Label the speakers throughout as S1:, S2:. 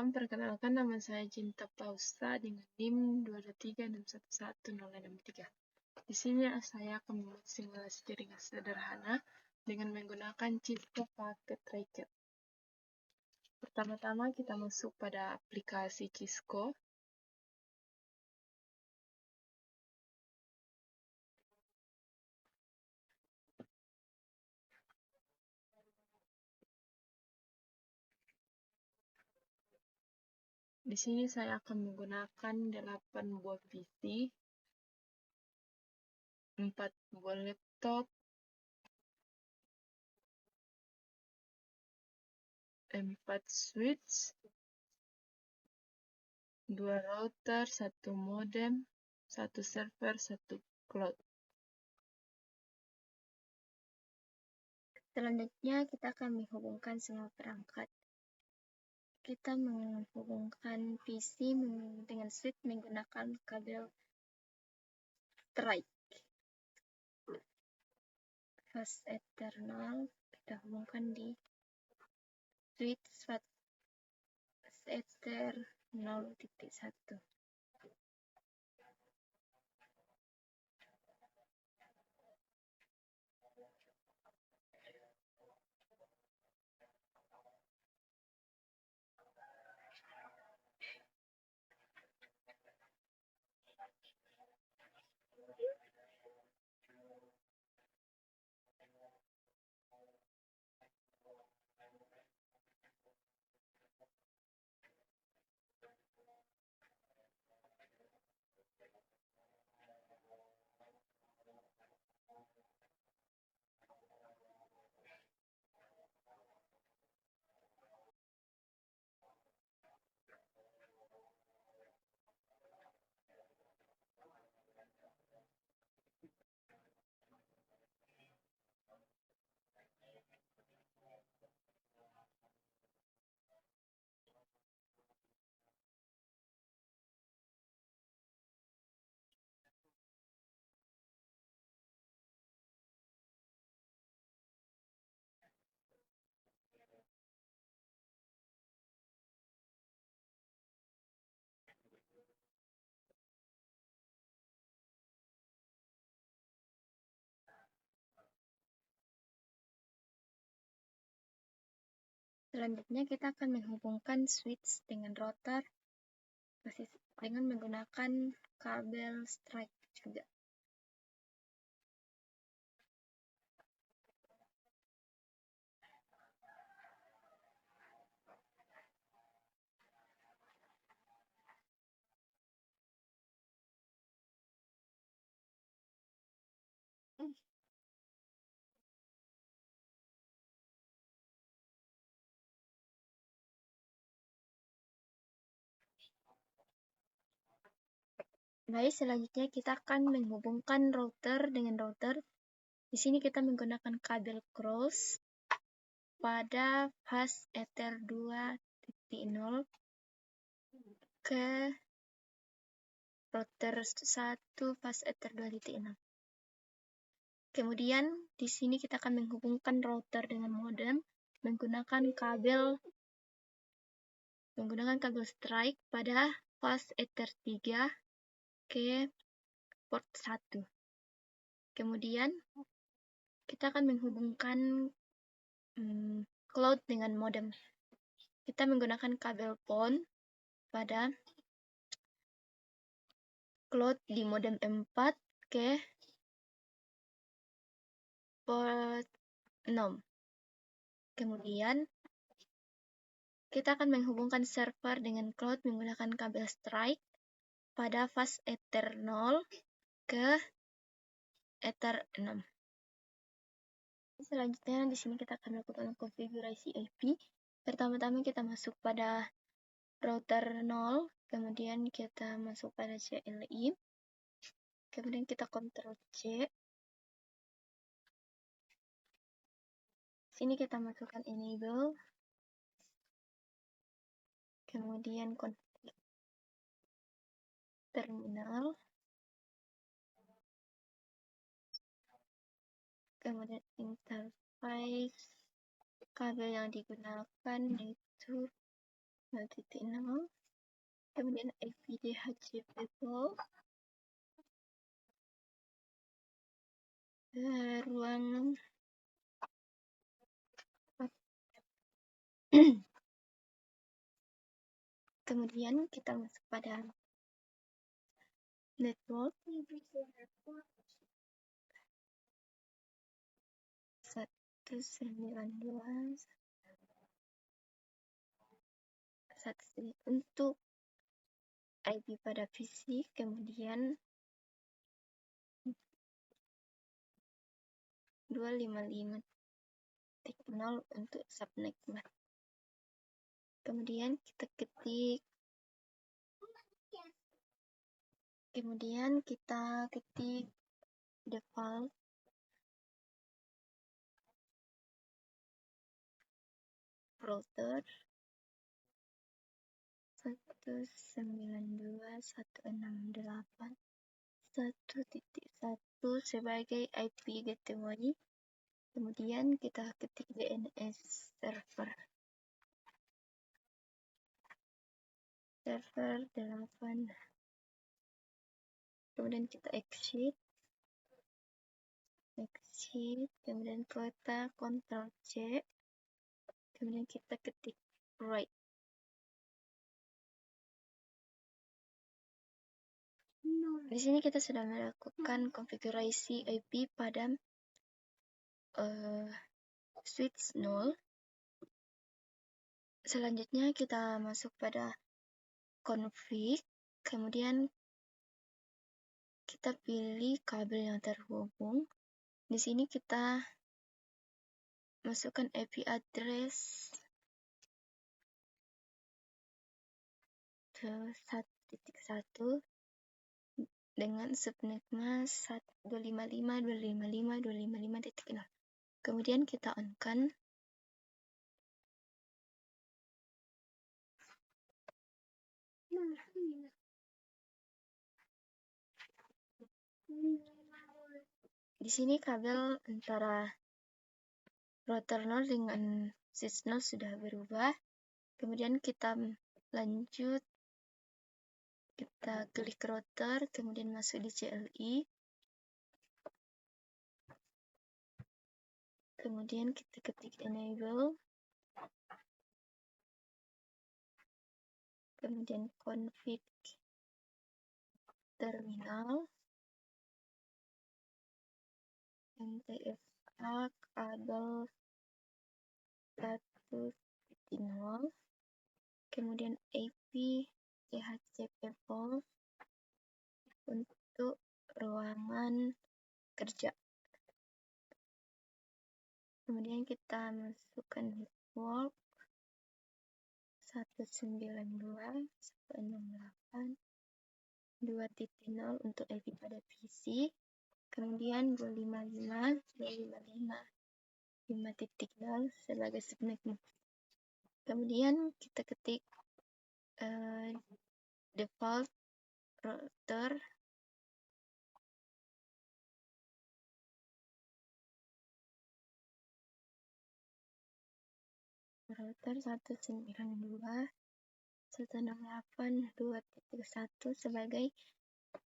S1: malam, perkenalkan nama saya Cinta Pausa dengan NIM 223611063. Di sini saya akan membuat simulasi jaringan sederhana dengan menggunakan Cisco paket Racket. Pertama-tama kita masuk pada aplikasi Cisco. Di sini saya akan menggunakan 8 buah PC, 4 buah laptop, 4 switch, 2 router, 1 modem, 1 server, 1 cloud.
S2: Selanjutnya kita akan menghubungkan semua perangkat. Kita menghubungkan PC dengan switch menggunakan kabel Strike. Fast Eternal kita hubungkan di switch Fast Ether 0.1. Selanjutnya kita akan menghubungkan switch dengan router dengan menggunakan kabel Strike juga. Baik, selanjutnya kita akan menghubungkan router dengan router. Di sini kita menggunakan kabel cross pada fast Ether 2.0 ke router 1 fast Ether 2.0. Kemudian di sini kita akan menghubungkan router dengan modem menggunakan kabel Strike pada fast Ether 3 ke port 1. Kemudian kita akan menghubungkan cloud dengan modem. Kita menggunakan kabel PON pada cloud di modem 4 ke port 6. Kemudian kita akan menghubungkan server dengan cloud menggunakan kabel Strike pada fast Ether 0 ke Ether 6. Selanjutnya di sini kita akan melakukan konfigurasi IP. Pertama-tama kita masuk pada router 0, kemudian kita masuk pada CLI. Kemudian kita Ctrl C. Sini kita masukkan enable. Kemudian config terminal. Kemudian interface kabel yang digunakan yaitu 0.0, kemudian IP DHCP ruangan kemudian kita masuk pada network 192.168 untuk IP pada PC, kemudian 255.0 untuk subnet. Kemudian kita ketik default router 192.168.1.1 sebagai IP gateway. Kemudian kita ketik DNS server 8. Kemudian kita exit, kemudian kita Ctrl C, kemudian kita ketik right. Di sini kita sudah melakukan konfigurasi IP pada switch 0. Selanjutnya kita masuk pada config, kemudian kita pilih kabel yang terhubung. Di sini kita masukkan IP address 1.1 dengan subnet mask 255.255.255.0. Kemudian kita on-kan. Di sini kabel antara router 0 dengan switch 0 sudah berubah. Kemudian kita lanjut, kita klik router, kemudian masuk di CLI. Kemudian kita ketik enable. Kemudian config terminal. NTFA kabel 1.0, kemudian IP DHCP port untuk ruangan kerja. Kemudian kita masukkan network 192.168.2.0 untuk IP pada PC. Kemudian 255.255.5.0 sebagai subnet. Kemudian kita ketik default router 192.168.2.1 sebagai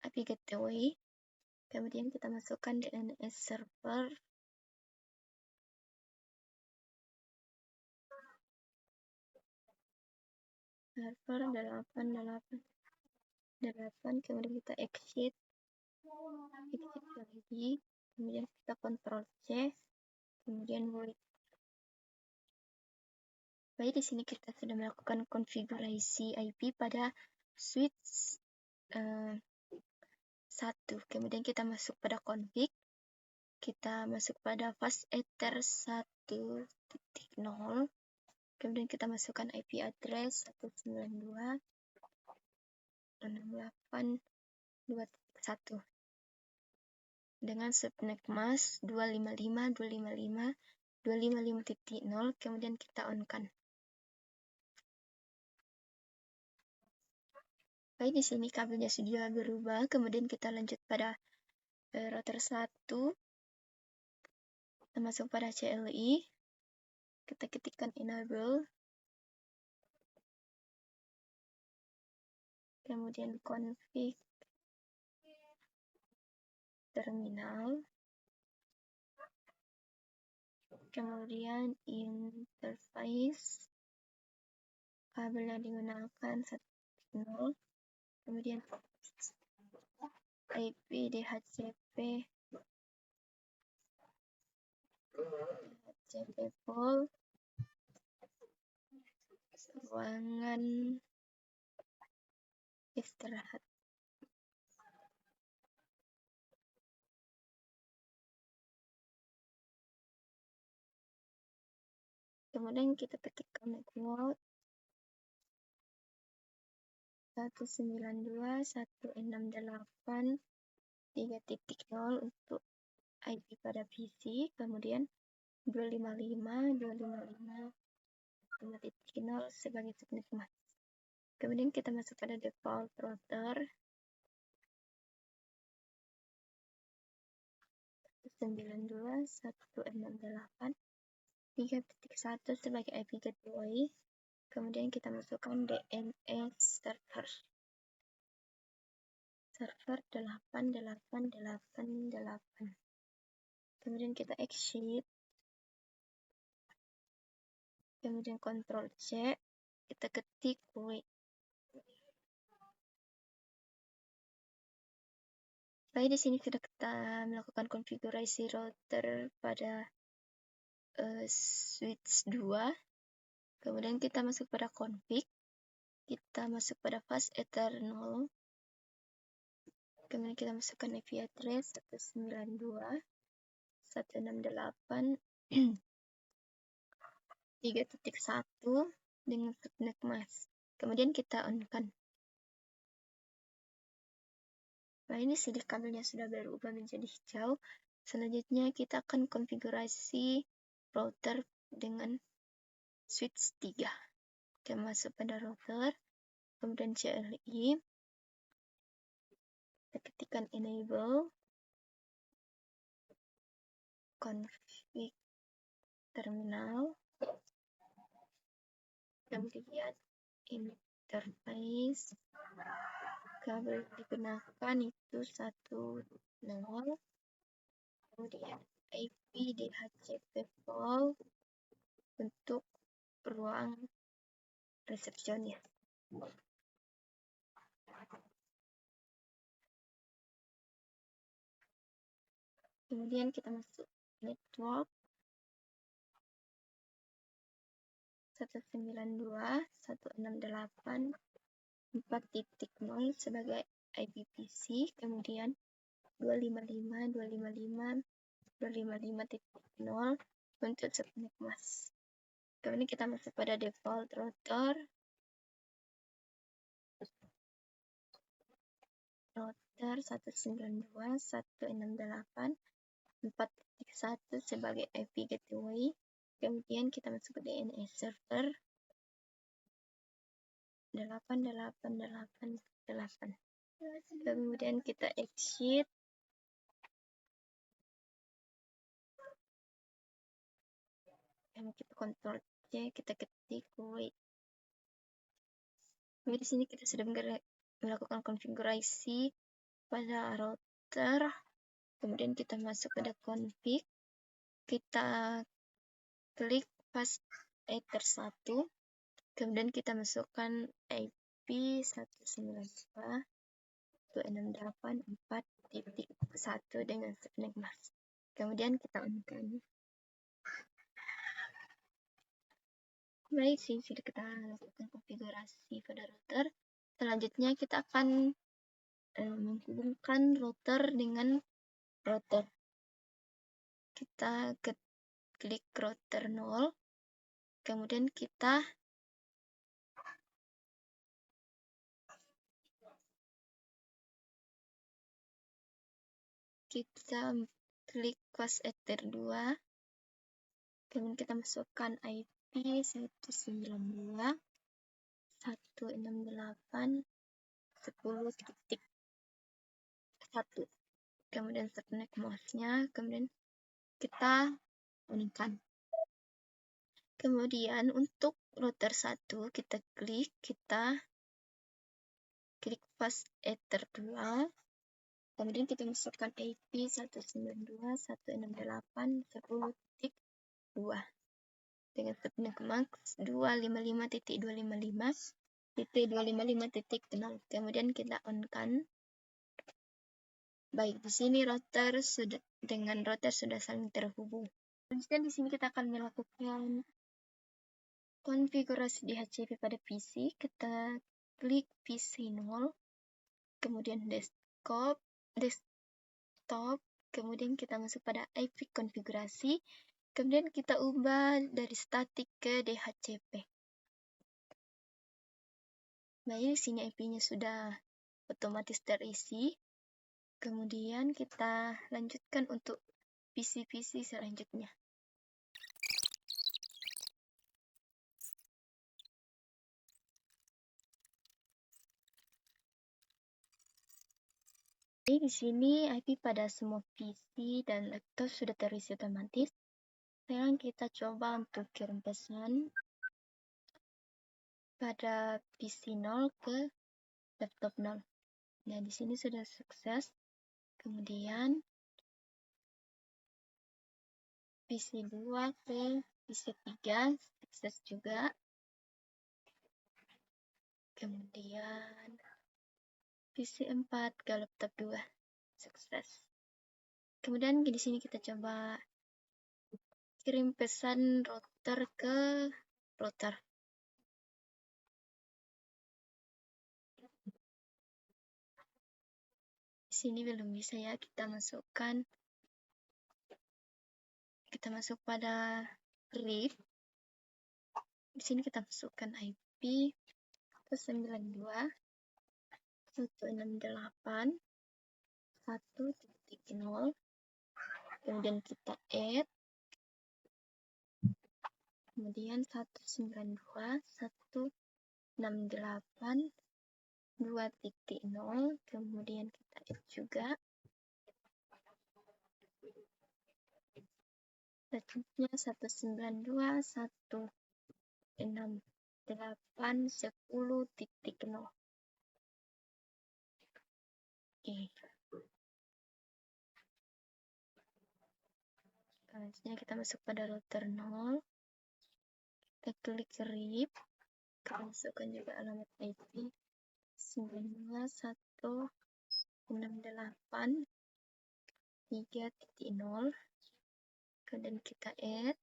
S2: IP gateway. Kemudian kita masukkan DNS server 8. Kemudian kita exit lagi, kemudian kita Ctrl C, kemudian wait. Baik, di sini kita sudah melakukan konfigurasi IP pada switch 1. Kemudian kita masuk pada config, kita masuk pada fast ether 1.0. Kemudian kita masukkan IP address 192.168.2.1 dengan subnet mask 255.255.255.0. Kemudian kita on-kan. Baik, di sini kabelnya sudah berubah. Kemudian kita lanjut pada router 1. Kita masuk pada CLI. Kita ketikkan enable. kemudian config terminal, kemudian interface, kabel yang digunakan 1.0, kemudian IP DHCP pool, ruangan istirahat. Kemudian kita ketik connect mode 192.168.3.0 untuk IP pada PC, kemudian 255.255.5.0 sebagai subnet mask. Kemudian kita masuk pada default router 192.168.3.1 sebagai IP gateway. Kemudian kita masukkan DNS server 8888. Kemudian kita exit. Kemudian Ctrl C, kita ketik wait. Baik, di sini sudah kita melakukan konfigurasi router pada switch 2. Kemudian kita masuk pada config. Kita masuk pada fast ether 0. Kemudian kita masukkan IP address 192.168.3.1 dengan subnet mask. Kemudian kita on-kan. Nah, ini CD kabelnya sudah berubah menjadi hijau. Selanjutnya kita akan konfigurasi router dengan switch 3. Kita masuk pada router, kemudian CLI, kita ketikkan enable, config terminal, kemudian interface, kabel digunakan itu 1.0, kemudian IP DHCP pool untuk ruang resepsionis. Kemudian kita masuk network 192.168.4.0 sebagai IP PC, kemudian 255.255.255.0 untuk subnet mask. Kemudian kita masuk pada default router 192.168.4.1 sebagai IP gateway. Kemudian kita masuk ke DNS server 8888. Kemudian kita exit. Kemudian kita Ctrl C, kita ketik wait. Di sini kita sudah melakukan konfigurasi pada router. Kemudian kita masuk pada config. Kita klik fast ether 1. Kemudian kita masukkan IP 192.168.4.1 dengan subnet mask. Kemudian kita on-kan. Baik, sudah kita lakukan konfigurasi pada router. Selanjutnya kita akan menghubungkan router dengan router. Kita klik router 0. Kemudian kita klik fast ether 2. Kemudian kita masukkan IP 192.168.10.1. Kemudian subnet mask-nya, kemudian kita on-kan. Kemudian untuk router 1 kita klik, kita klik fast ether 2, kemudian kita masukkan IP 192.168.10.2 dengan subnet max 255.255.255.0. Kemudian kita on-kan. Baik, di sini router sudah saling terhubung. Selanjutnya di sini kita akan melakukan konfigurasi DHCP pada PC. Kita klik PC 0, kemudian desktop, kemudian kita masuk pada IP konfigurasi, kemudian kita ubah dari statik ke DHCP. Baik, di sini IP-nya sudah otomatis terisi. Kemudian kita lanjutkan untuk PC-PC selanjutnya. Jadi di sini IP pada semua PC dan laptop sudah terisi otomatis. Sekarang kita coba untuk kirim pesan pada PC 0 ke laptop 0. Nah, di sini sudah sukses. Kemudian PC 2 ke PC 3 sukses juga. Kemudian PC 4 ke laptop 2 sukses. Kemudian di sini kita coba kirim pesan router ke router. Di sini belum bisa ya, kita masuk pada RIP. Di sini kita masukkan IP ke 92.168.1.0, kemudian kita add, kemudian 192.168.2.0, kemudian kita add juga. Selanjutnya 192.168.10.0. Oke. Selanjutnya kita masuk pada router 0. Kita klik RIP. Kita masukkan juga alamat IP 92.168.3.0. Kemudian kita add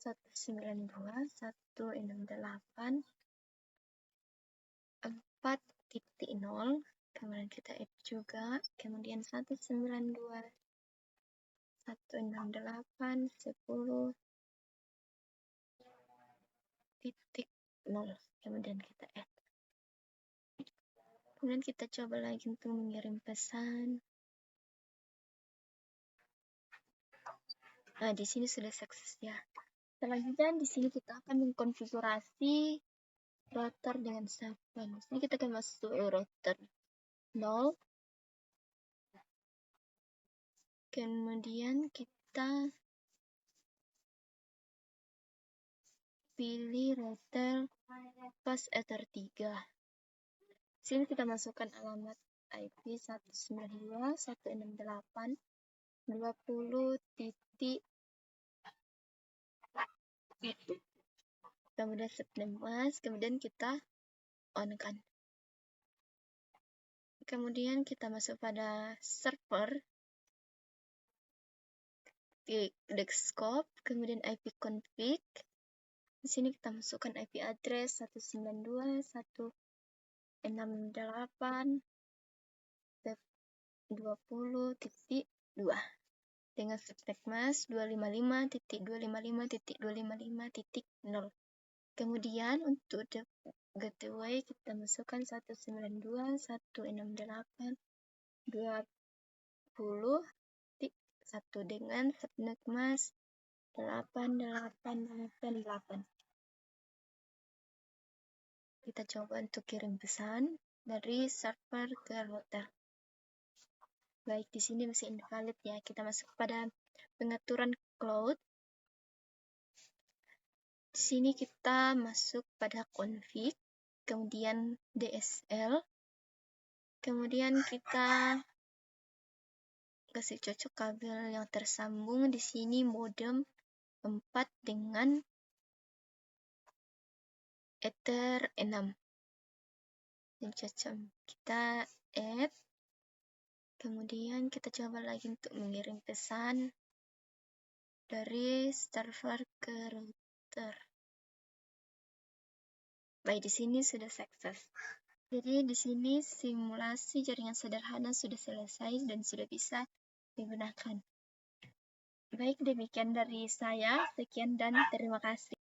S2: 192.168.4.0. Kemudian kita add juga. Kemudian 192.168.10.0. Kemudian kita add. Kemudian kita coba lagi untuk mengirim pesan. Nah, di sini sudah sukses ya. Selanjutnya di sini kita akan mengkonfigurasi router dengan server. Di sini kita akan masuk router 0. Kemudian kita pilih router fast ether 3. Di sini kita masukkan alamat IP 192.168.20.1. Kemudian subnet mask, kemudian kita on-kan. Kemudian kita masuk pada server, di desktop, kemudian IP config. Di sini kita masukkan IP address 192.168.20.2 dengan subnet mask 255.255.255.0. Kemudian untuk the gateway kita masukkan 192.168.20.1 dengan subnet mask 8888. Kita coba untuk kirim pesan dari server ke router. Baik, di sini masih invalid ya. Kita masuk pada pengaturan cloud. Di sini kita masuk pada config, kemudian DSL, Kemudian kita kasih cocok kabel yang tersambung. Di sini modem 4 dengan Ether 6. Dan cocok. Kita add. Kemudian kita coba lagi untuk mengirim pesan dari server ke router. Baik, di sini sudah sukses. Jadi di sini simulasi jaringan sederhana sudah selesai dan sudah bisa digunakan. Baik, demikian dari saya. Sekian dan terima kasih.